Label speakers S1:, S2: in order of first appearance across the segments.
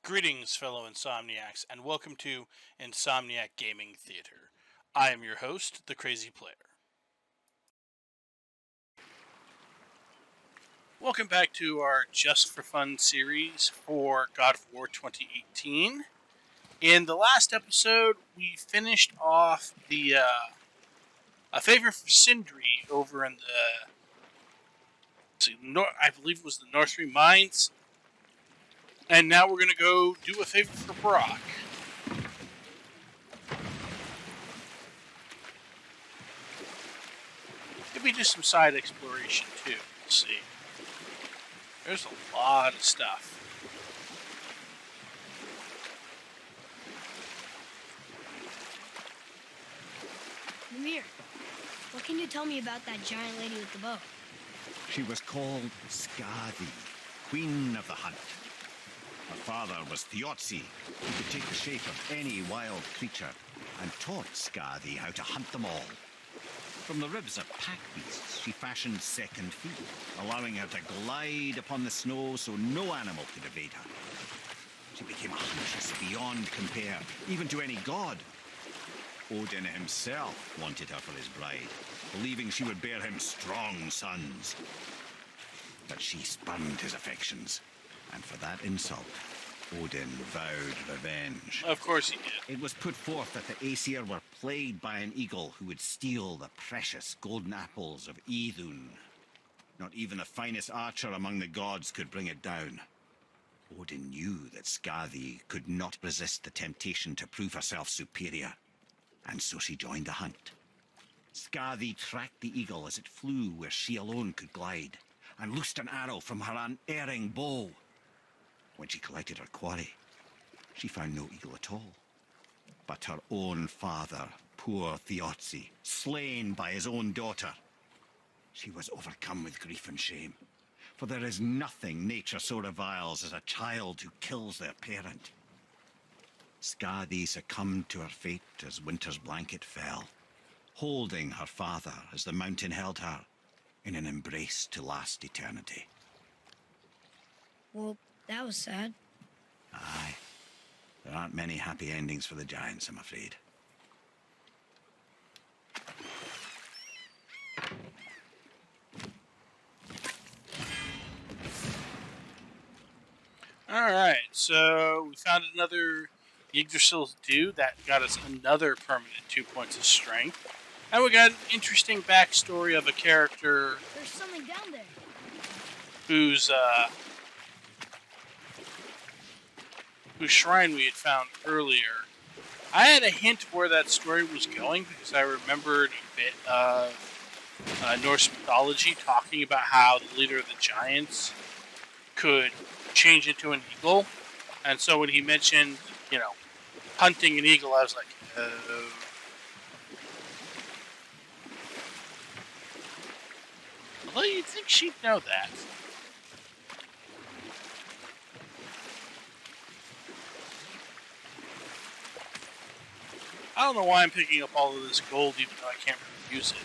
S1: Greetings, fellow Insomniacs, and welcome to Insomniac Gaming Theater. I am your host, the Crazy Player. Welcome back to our Just for Fun series for God of War 2018. In the last episode, we finished off the A Favor for Sindri over in I believe it was the North Three Mines. And now we're going to go do a favor for Brok. Maybe do some side exploration too. We'll see. There's a lot of stuff.
S2: Mimir, what can you tell me about that giant lady with the bow?
S3: She was called Skadi, Queen of the Hunt. Her father was Thiotzi, who could take the shape of any wild creature, and taught Skadi how to hunt them all. From the ribs of pack beasts, she fashioned second feet, allowing her to glide upon the snow so no animal could evade her. She became a huntress beyond compare, even to any god. Odin himself wanted her for his bride, believing she would bear him strong sons. But she spurned his affections, and for that insult, Odin vowed revenge.
S1: Of course he did.
S2: It was put forth that the Aesir were plagued by an eagle who would steal the precious golden apples of Idun. Not even the finest archer among the gods could bring it down. Odin knew that Skadi could not resist the temptation to prove herself superior, and so she joined the hunt. Skadi tracked the eagle as it flew where she alone could glide, and loosed an arrow from her unerring bow. When she collected her quarry, she found no eagle at all, but her own father, poor Thiotzi, slain by his own daughter. She was overcome with grief and shame, for there is nothing nature so reviles as a child who kills their parent. Skadi succumbed to her fate as winter's blanket fell, holding her father as the mountain held her in an embrace to last eternity.
S4: Well, that was sad.
S2: Aye. There aren't many happy endings for the giants, I'm afraid.
S1: Alright, so we found another Yggdrasil's Dew that got us another permanent 2 points of strength. And we got an interesting backstory of a character
S4: There's something down there.
S1: whose shrine we had found earlier. I had a hint of where that story was going because I remembered a bit of Norse mythology talking about how the leader of the giants could change into an eagle. And so when he mentioned, hunting an eagle, I was like, oh. Well, you'd think she'd know that. I don't know why I'm picking up all of this gold even though I can't really use it.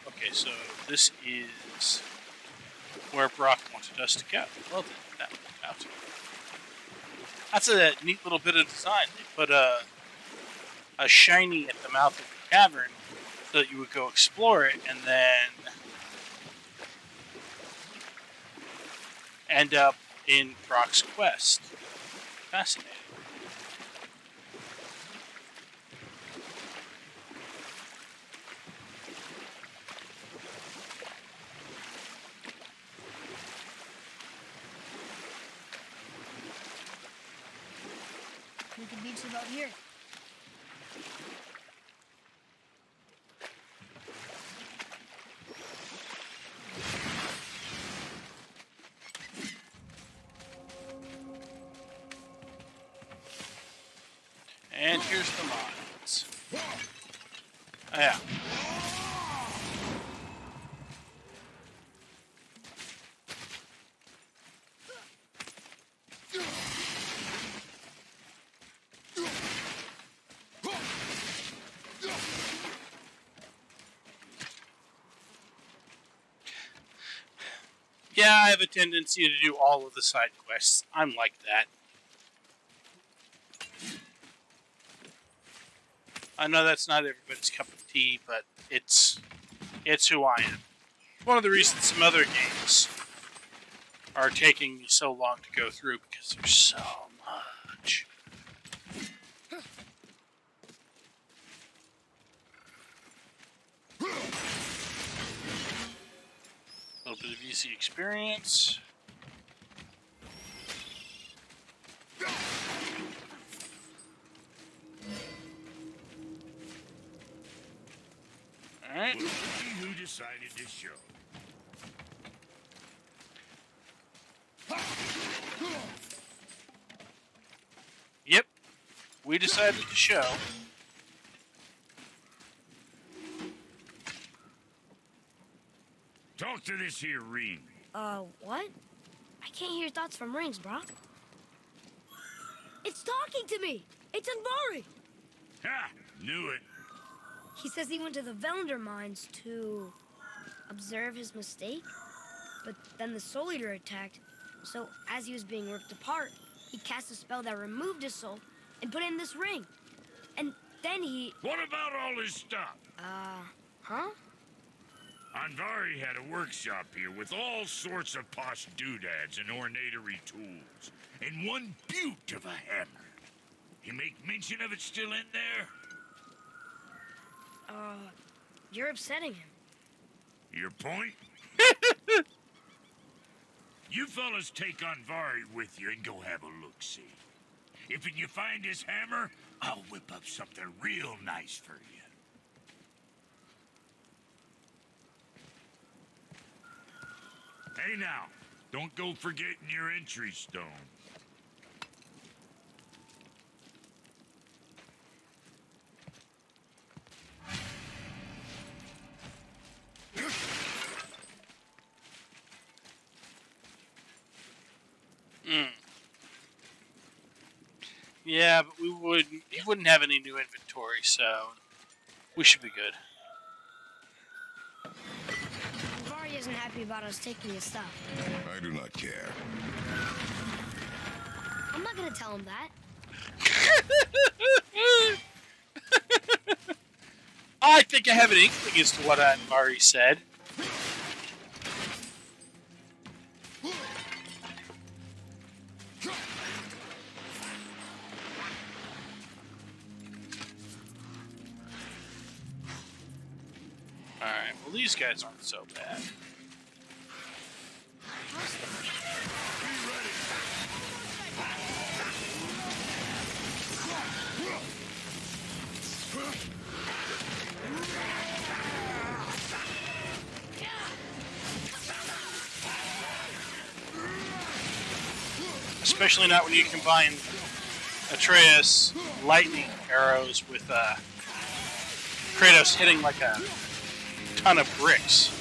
S1: Okay, so this is where Brok wanted us to go. Well then, that worked out. That's a neat little bit of design. They put a shiny at the mouth of the cavern so that you would go explore it and then end up in Brok's quest. Fascinating.
S4: We could beach about here.
S1: And here's the mines. Oh, yeah. Yeah, I have a tendency to do all of the side quests. I'm like that. I know that's not everybody's cup of tea, but it's who I am. One of the reasons some other games are taking me so long to go through, because there's so much. A little bit of easy experience. Alright.
S5: Well, see who decided to show.
S1: Yep. We decided to show.
S5: Talk to this here ring.
S4: What? I can't hear thoughts from rings, Brok. It's talking to me! It's Anvari!
S5: Ha! Knew it.
S4: He says he went to the Velander mines to observe his mistake, but then the Soul Eater attacked, so as he was being ripped apart, he cast a spell that removed his soul and put it in this ring. And then he...
S5: What about all his stuff?
S4: Huh?
S5: Anvari had a workshop here with all sorts of posh doodads and ornatery tools, and one beaut of a hammer. You make mention of it still in there?
S4: You're upsetting him.
S5: Your point? You fellas take Anvari with you and go have a look-see. If you find his hammer, I'll whip up something real nice for you. Hey now, don't go forgetting your entry stone.
S1: Yeah, but he wouldn't have any new inventory, so we should be good.
S4: Anvari isn't happy about us taking his stuff.
S6: I do not care.
S4: I'm not gonna tell him that.
S1: I think I have an inkling as to what Anvari said. Alright, well these guys aren't so bad. Especially not when you combine Atreus lightning arrows with Kratos hitting like a ton of bricks.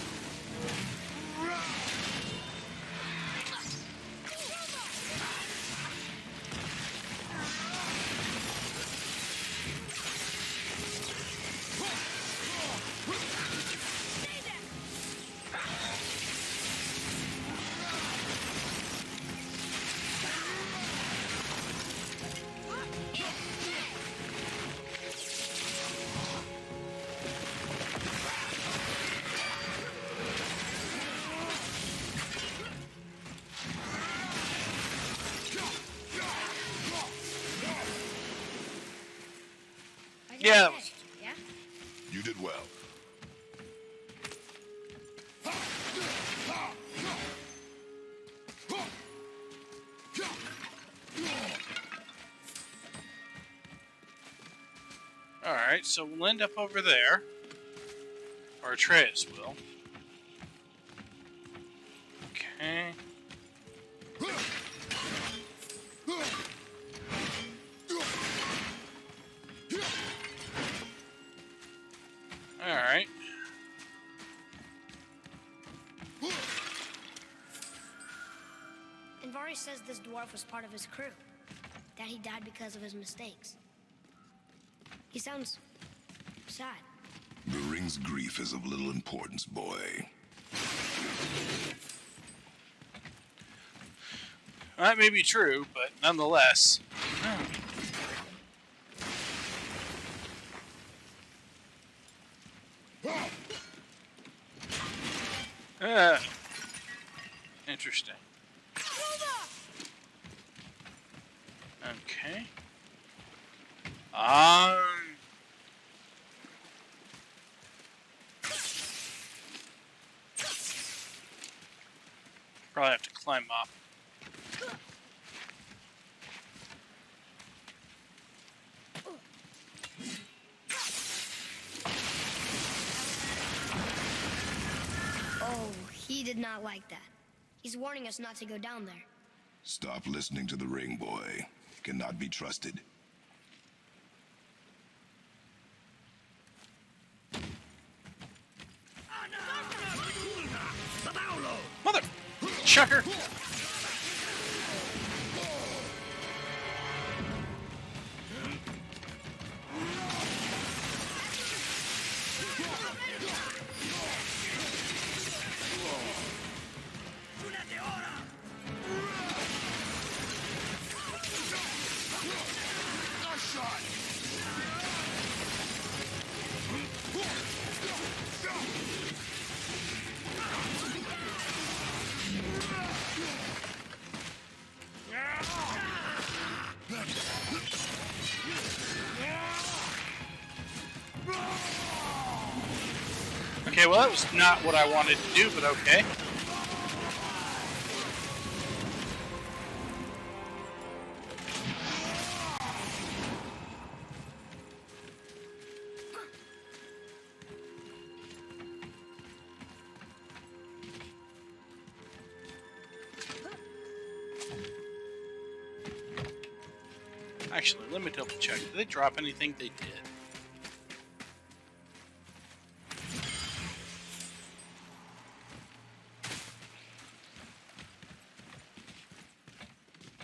S1: Yeah, that was...
S4: Yeah?
S6: You did well.
S1: Alright, so we'll end up over there. Or Atreus will. Okay. Alright.
S4: Anvari says this dwarf was part of his crew. That he died because of his mistakes. He sounds sad.
S6: The ring's grief is of little importance, boy.
S1: That may be true, but nonetheless. Interesting. Okay. Probably have to climb up.
S4: Oh, he did not like that. He's warning us not to go down there.
S6: Stop listening to the ring boy. Cannot be trusted.
S1: Mother chucker. Okay, well that was not what I wanted to do, but okay. Actually, let me double check. Did they drop anything? They did.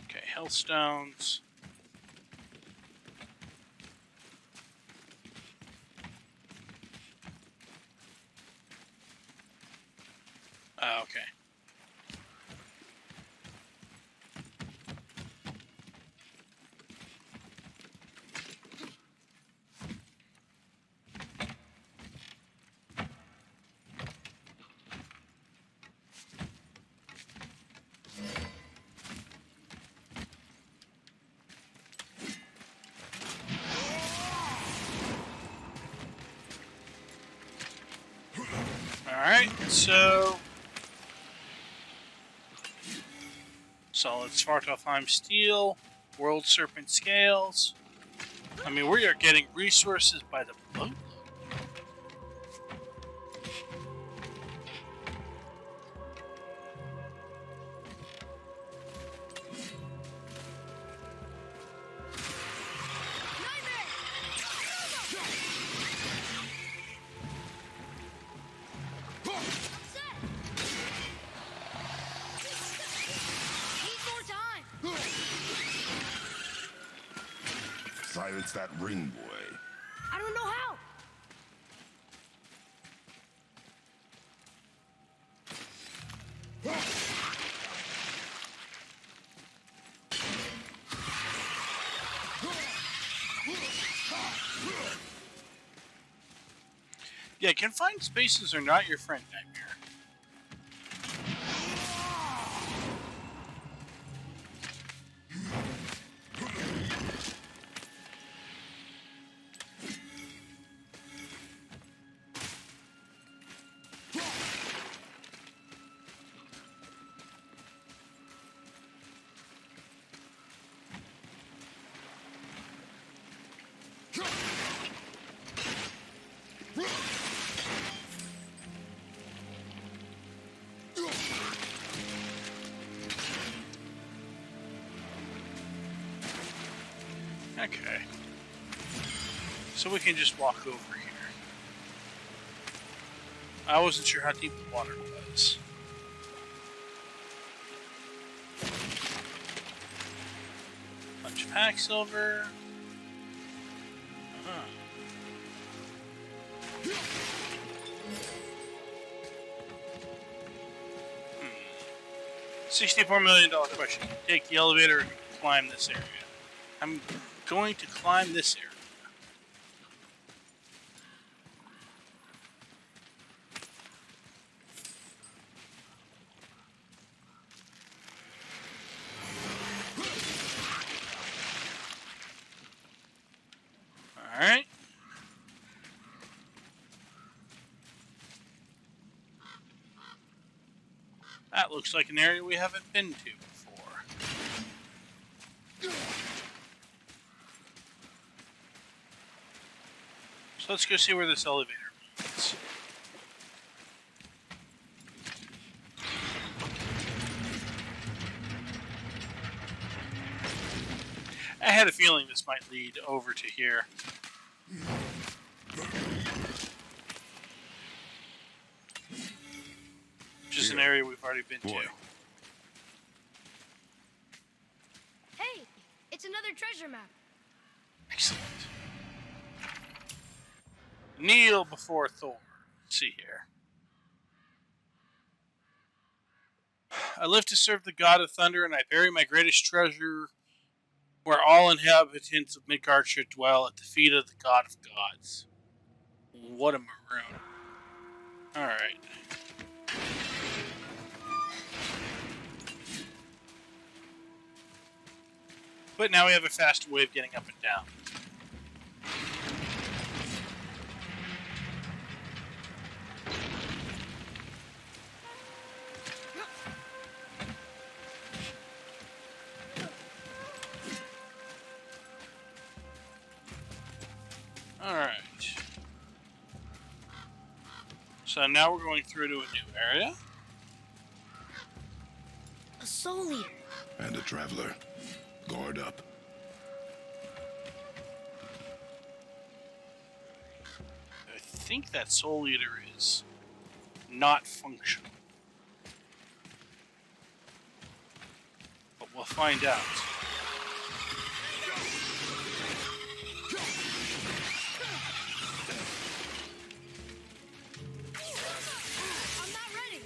S1: Okay, Hellstones. Okay. Alright, so solid Svartalfheim steel, world serpent scales. I mean, we are getting resources by the boatload.
S6: Silence that ring boy.
S4: I don't know how.
S1: Yeah, confined spaces are not your friend, Nightmare. Okay. So we can just walk over here. I wasn't sure how deep the water was. Bunch of hack silver. $64 million question. Take the elevator and climb this area. I'm going to climb this area. Alright. That looks like an area we haven't been to before. So let's go see where this elevator leads. I had a feeling this might lead over to here. Which is an area we've already been to.
S4: Hey, it's another treasure map.
S1: Excellent. Kneel before Thor. Let's see here. I live to serve the god of thunder, and I bury my greatest treasure where all inhabitants of Midgard should dwell, at the feet of the god of gods. What a maroon. Alright. But now we have a faster way of getting up and down. Alright. So now we're going through to a new area.
S4: A soul eater.
S6: And a traveler. Guard up.
S1: I think that Soul Eater is not functional. But we'll find out.
S4: I'm not ready.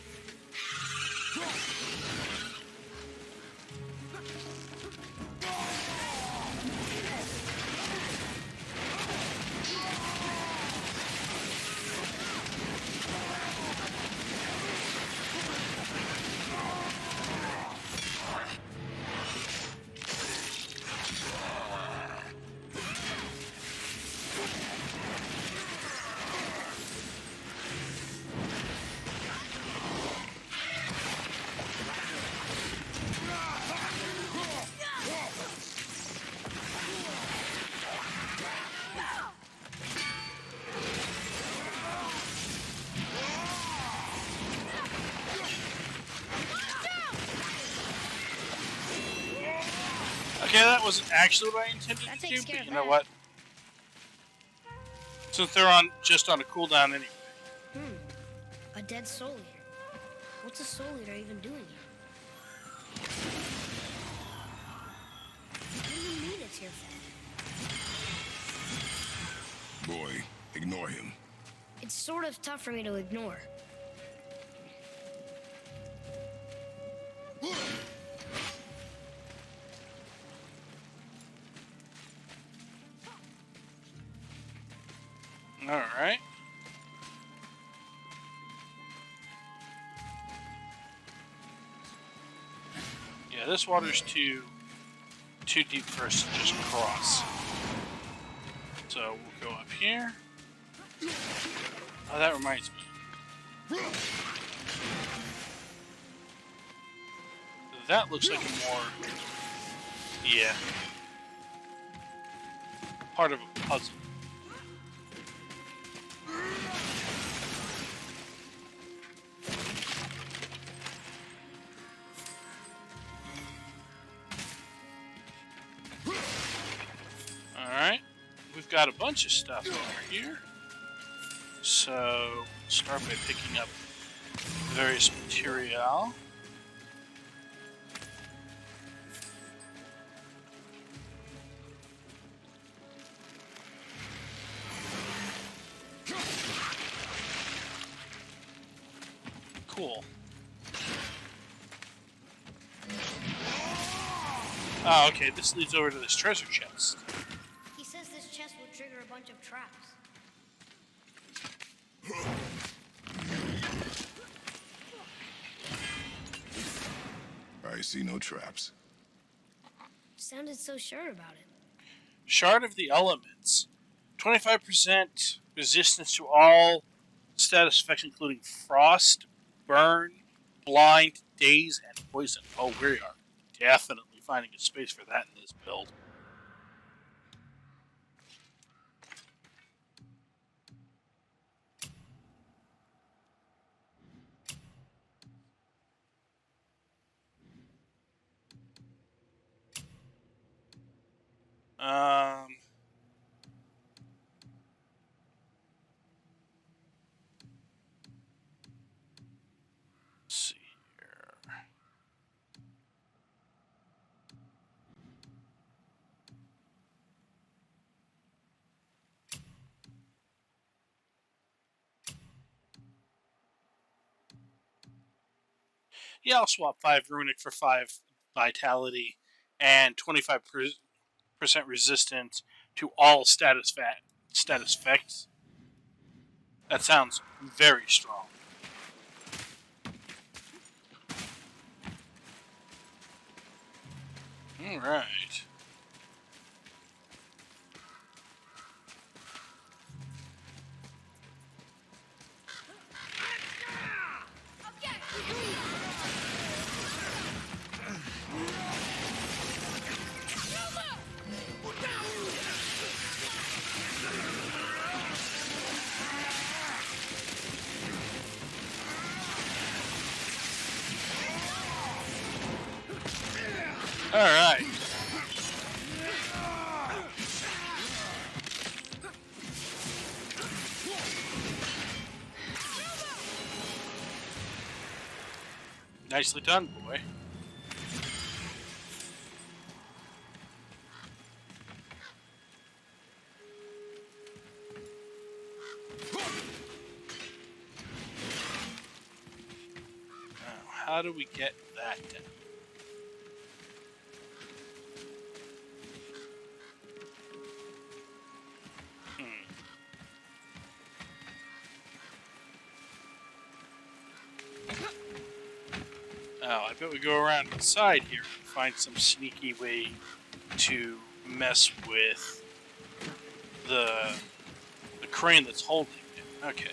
S1: Okay, that wasn't actually what I intended
S4: That
S1: to
S4: takes
S1: do,
S4: care
S1: but
S4: of
S1: you know
S4: that.
S1: what? Since they're just on a cooldown anyway.
S4: A dead soul eater. What's a soul eater even doing here? What do you mean it's your fault?
S6: Boy, ignore him.
S4: It's sort of tough for me to ignore.
S1: Alright. Yeah, this water's too deep for us to just cross. So we'll go up here. Oh, that reminds me. That looks like a more... Yeah. Part of a puzzle. Alright. We've got a bunch of stuff over here. So, start by picking up various material. Cool. Oh, okay. This leads over to this treasure chest.
S4: He says this chest will trigger a bunch of traps.
S6: I see no traps.
S4: Sounded so sure about it.
S1: Shard of the Elements. 25% resistance to all status effects, including frost, burn, blind, daze, and poison. Oh, we are definitely finding a space for that in this build. Let's see here. Yeah, I'll swap 5 Runic for 5 Vitality and 25% resistance to all status effects. That sounds very strong. Alright. Alright. Nicely done, boy. Now, how do we get that down? Oh, I bet we go around the side here and find some sneaky way to mess with the crane that's holding it. Okay.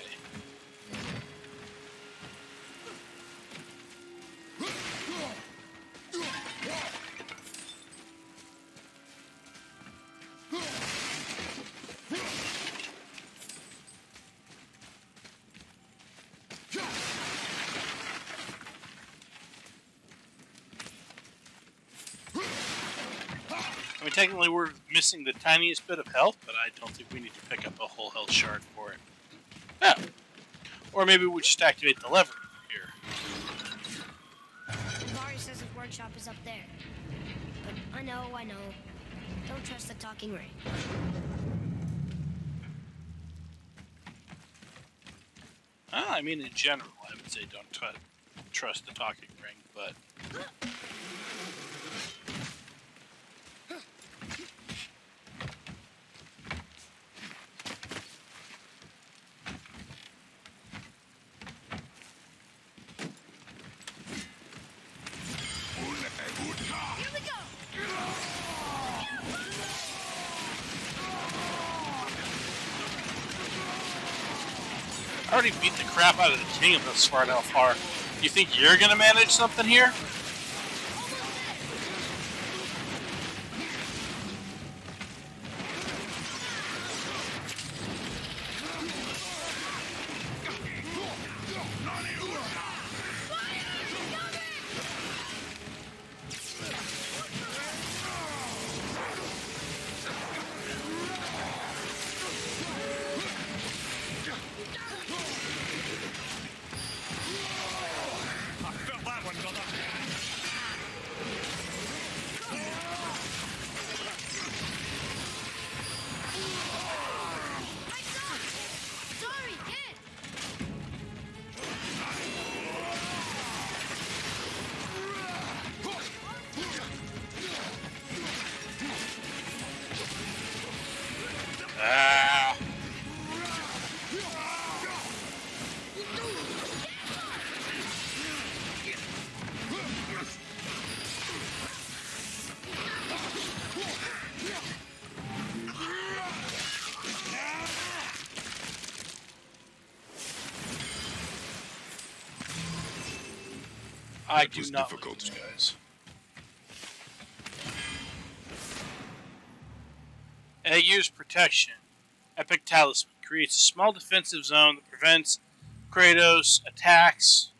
S1: I mean, technically we're missing the tiniest bit of health, but I don't think we need to pick up a whole health shard for it. Yeah. Or maybe we just activate the lever here.
S4: Vari says his workshop is up there. But I know. Don't trust the talking ring.
S1: I mean, in general, I would say don't trust the talking ring, but... I already beat the crap out of the king of this far enough far. You think you're gonna manage something here? I
S6: That
S1: do
S6: was
S1: not
S6: difficult.
S1: like those guys. Aegir's Protection. Epic Talisman creates a small defensive zone that prevents Kratos' attacks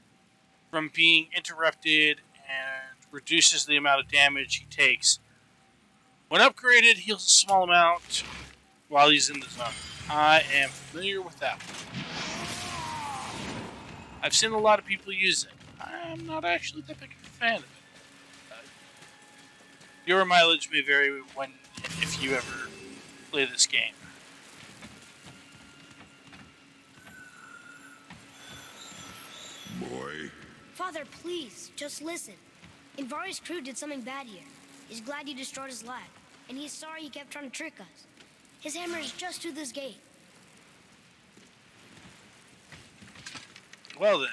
S1: from being interrupted and reduces the amount of damage he takes. When upgraded, heals a small amount while he's in the zone. I am familiar with that one. I've seen a lot of people use it. I'm not actually that big of a fan of it. Your mileage may vary if you ever play this game.
S6: Boy,
S4: Father, please, just listen. Invari's crew did something bad here. He's glad you destroyed his lab, and he's sorry he kept trying to trick us. His hammer is just through this gate.
S1: Well then,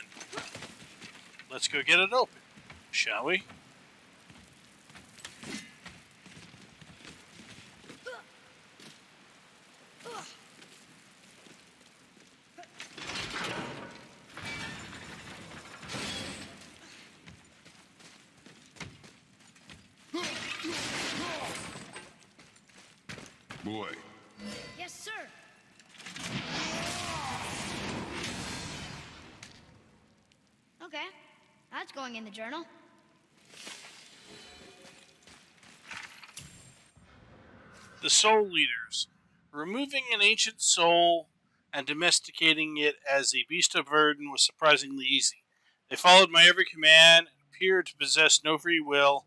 S1: let's go get it open, shall we?
S6: boy,
S4: Yes, sir. Okay, that's going in the journal.
S1: The Soul Leaders. Removing an ancient soul and domesticating it as a beast of burden was surprisingly easy. They followed my every command and appeared to possess no free will,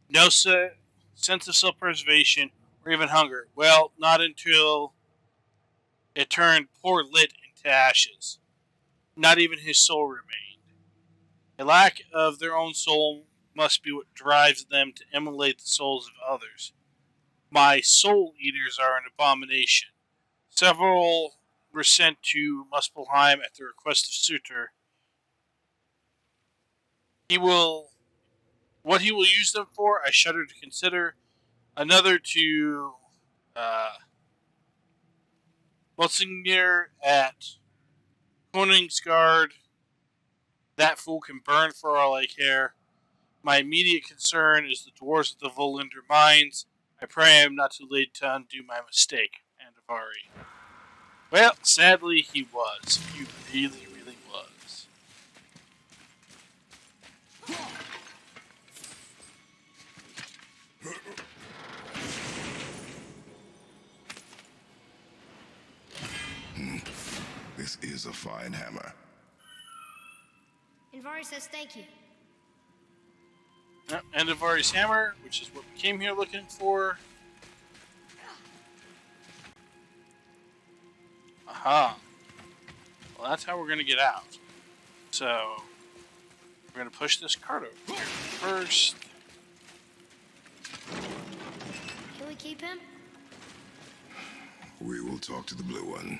S1: no sense of self-preservation, or even hunger. Well, not until it turned poor Lit into ashes. Not even his soul remained. A lack of their own soul must be what drives them to immolate the souls of others. My soul eaters are an abomination. Several were sent to Muspelheim at the request of Suter. What he will use them for, I shudder to consider. Another to Motzinger at Koningsgard. That fool can burn for all I care. My immediate concern is the dwarves of the Volinder mines. I pray I am not too late to undo my mistake. Andavari. Well, sadly, he was. He really, really was.
S6: this is a fine hammer.
S4: Invari says thank you.
S1: Andavari's hammer, which is what we came here looking for. Aha. Well, that's how we're going to get out. So, we're going to push this cart over here first.
S4: Can we keep him?
S6: We will talk to the blue one.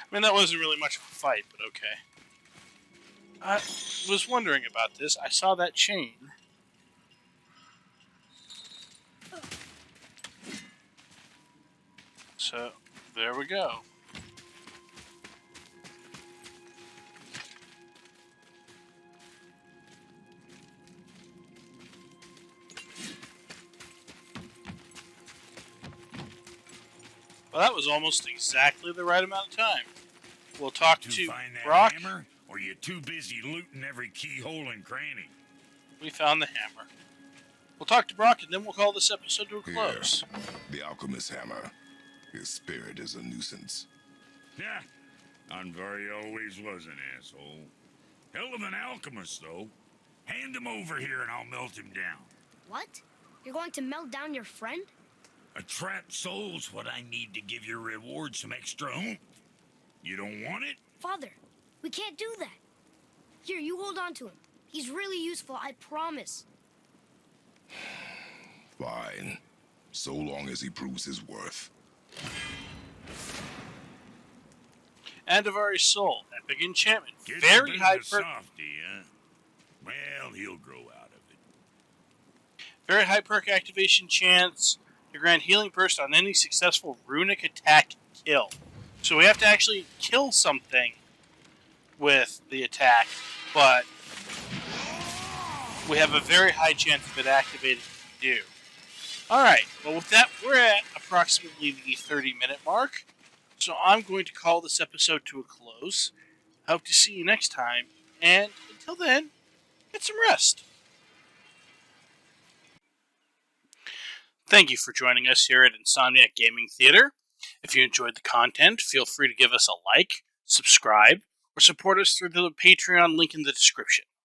S1: I mean, that wasn't really much of a fight, but okay. I was wondering about this. I saw that chain. So, there we go. Well, that was almost exactly the right amount of time. We'll talk to
S5: find that
S1: Brok.
S5: hammer, or you too busy looting every keyhole and cranny?
S1: We found the hammer. We'll talk to Brok, and then we'll call this episode to a
S6: Here,
S1: close.
S6: the alchemist's hammer. His spirit is a nuisance.
S5: Yeah, Anvari always was an asshole. Hell of an alchemist, though. Hand him over here and I'll melt him down.
S4: What? You're going to melt down your friend?
S5: A trapped soul's what I need to give your reward some extra oomph. You don't want it?
S4: Father, we can't do that. Here, you hold on to him. He's really useful, I promise.
S6: Fine. So long as he proves his worth.
S1: Andavari's Soul, epic enchantment.
S5: Gets a
S1: Very
S5: bit
S1: high
S5: of a softy, huh? Well, he'll grow out of it.
S1: Very high perk activation chance to grant healing burst on any successful runic attack kill. So we have to actually kill something with the attack, but we have a very high chance of it activating if we do. Alright, well with that, we're at approximately the 30-minute mark. So I'm going to call this episode to a close. I hope to see you next time, and until then, get some rest. Thank you for joining us here at Insomniac Gaming Theater. If you enjoyed the content, feel free to give us a like, subscribe, or support us through the Patreon link in the description.